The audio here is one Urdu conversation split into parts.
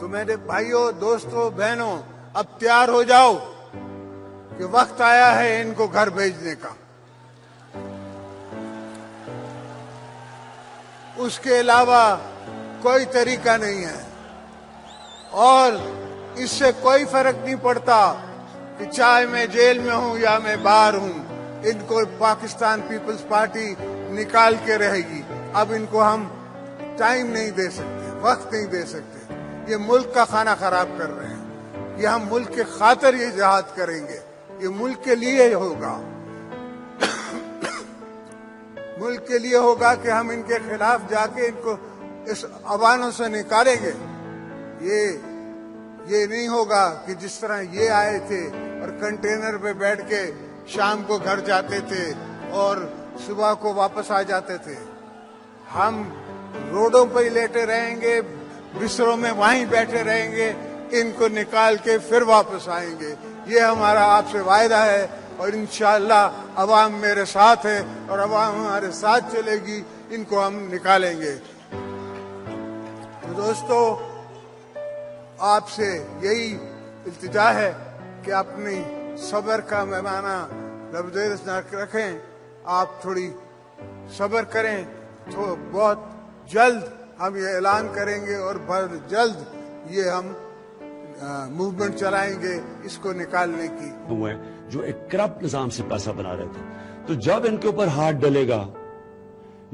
تو میرے بھائیوں، دوستوں، بہنوں، اب تیار ہو جاؤ کہ وقت آیا ہے ان کو گھر بھیجنے کا۔ اس کے علاوہ کوئی طریقہ نہیں ہے، اور اس سے کوئی فرق نہیں پڑتا کہ چاہے میں جیل میں ہوں یا میں باہر ہوں، ان کو پاکستان پیپلز پارٹی نکال کے رہے گی۔ اب ان کو ہم ٹائم نہیں دے سکتے، وقت نہیں دے سکتے۔ یہ ملک کا کھانا خراب کر رہے ہیں۔ یہ ہم ملک کے خاطر یہ جہاد کریں گے، یہ ملک کے لیے ہوگا، ملک کے لیے ہوگا کہ ہم ان کے خلاف جا کے ان کو اس عوانوں سے نکالیں گے۔ یہ نہیں ہوگا کہ جس طرح یہ آئے تھے اور کنٹینر پہ بیٹھ کے شام کو گھر جاتے تھے اور صبح کو واپس آ جاتے تھے۔ ہم روڈوں پہ ہی لیٹے رہیں گے، بستروں میں وہیں بیٹھے رہیں گے، ان کو نکال کے پھر واپس آئیں گے۔ یہ ہمارا آپ سے وعدہ ہے، اور انشاءاللہ عوام میرے ساتھ ہے اور عوام ہمارے ساتھ چلے گی، ان کو ہم نکالیں گے۔ تو دوستو، آپ سے یہی التجا ہے کہ اپنی صبر کا پیمانہ لبریز نہ رکھیں، آپ تھوڑی صبر کریں، تو بہت جلد ہم یہ اعلان کریں گے اور بہت جلد یہ ہم موومنٹ چلائیں گے اس کو نکالنے کی۔ جو ایک کرپٹ نظام سے پیسہ بنا رہے تھے، تو جب ان کے اوپر ہاتھ ڈلے گا،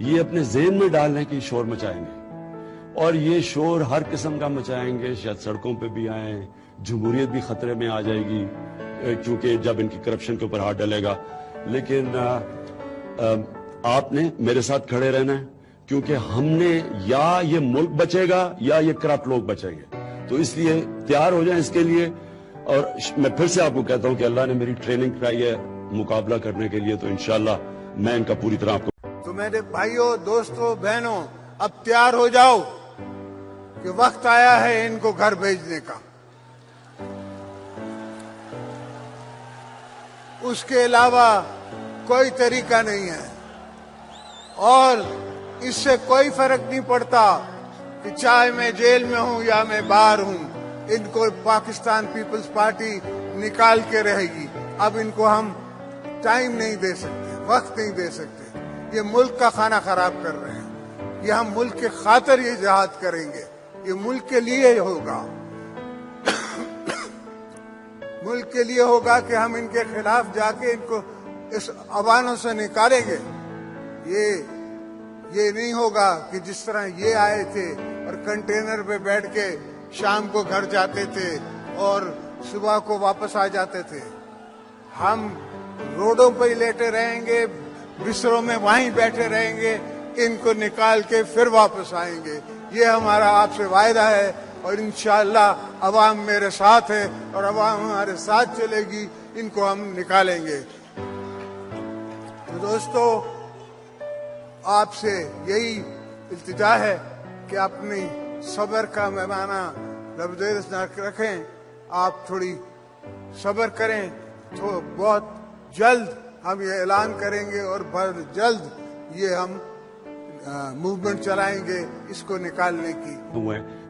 یہ اپنے ذہن میں ڈالنے کی شور مچائیں گے، اور یہ شور ہر قسم کا مچائیں گے، شاید سڑکوں پہ بھی آئیں، جمہوریت بھی خطرے میں آ جائے گی، کیونکہ جب ان کی کرپشن کے اوپر ہاتھ ڈلے گا۔ لیکن آپ نے میرے ساتھ کھڑے رہنا ہے، کیونکہ ہم نے یا یہ ملک بچے گا یا یہ کرپٹ لوگ بچیں گے۔ تو اس لیے تیار ہو جائیں اس کے لیے، اور میں پھر سے آپ کو کہتا ہوں کہ اللہ نے میری ٹریننگ کرائی ہے مقابلہ کرنے کے لیے، تو انشاءاللہ میں ان کا پوری طرح آپ کو۔ تو میرے بھائیوں، دوستوں، بہنوں، اب تیار ہو جاؤ کہ وقت آیا ہے ان کو گھر بھیجنے کا۔ اس کے علاوہ کوئی طریقہ نہیں ہے، اور اس سے کوئی فرق نہیں پڑتا کہ چاہے میں جیل میں ہوں یا میں باہر ہوں، ان کو پاکستان پیپلز پارٹی نکال کے رہے گی۔ اب ان کو ہم ٹائم نہیں دے سکتے، وقت نہیں دے سکتے۔ یہ ملک کا کھانا خراب کر رہے ہیں۔ یہ ہم ملک کے خاطر یہ جہاد کریں گے، یہ ملک کے لیے ہوگا، ملک کے لیے ہوگا کہ ہم ان کے خلاف جا کے ان کو اس عوانوں سے نکالیں گے۔ یہ نہیں ہوگا کہ جس طرح یہ آئے تھے اور کنٹینر پہ بیٹھ کے شام کو گھر جاتے تھے اور صبح کو واپس آ جاتے تھے۔ ہم روڈوں پہ ہی لیٹے رہیں گے، بستروں میں وہیں بیٹھے رہیں گے، ان کو نکال کے پھر واپس آئیں گے۔ یہ ہمارا آپ سے وعدہ ہے، اور انشاءاللہ عوام میرے ساتھ ہے اور عوام ہمارے ساتھ چلے گی، ان کو ہم نکالیں گے۔ تو دوستو، آپ سے یہی التجا ہے کہ اپنی صبر کا پیمانہ لبریز نہ رکھیں، آپ تھوڑی صبر کریں، تو بہت جلد ہم یہ اعلان کریں گے اور بہت جلد یہ ہم موومنٹ چلائیں گے اس کو نکالنے کی۔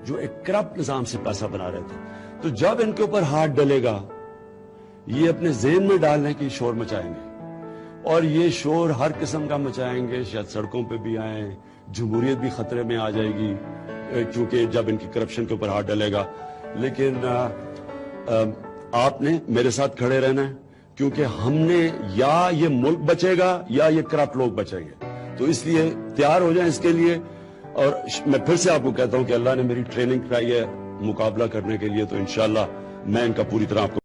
جو ایک کرپٹ نظام سے پیسہ بنا رہے تھے، تو جب ان کے اوپر ہاتھ ڈلے گا، یہ اپنے ذہن میں ڈالنے کی شور مچائیں گے، اور یہ شور ہر قسم کا مچائیں گے، شاید سڑکوں پہ بھی آئیں، جمہوریت بھی خطرے میں آ جائے گی، کیونکہ جب ان کی کرپشن کے اوپر ہاتھ ڈلے گا۔ لیکن آپ نے میرے ساتھ کھڑے رہنا ہے، کیونکہ ہم نے یا یہ ملک بچے گا یا یہ کرپٹ لوگ بچیں گے۔ تو اس لیے تیار ہو جائیں اس کے لیے، اور میں پھر سے آپ کو کہتا ہوں کہ اللہ نے میری ٹریننگ کرائی ہے مقابلہ کرنے کے لیے، تو انشاءاللہ میں ان کا پوری طرح آپ کو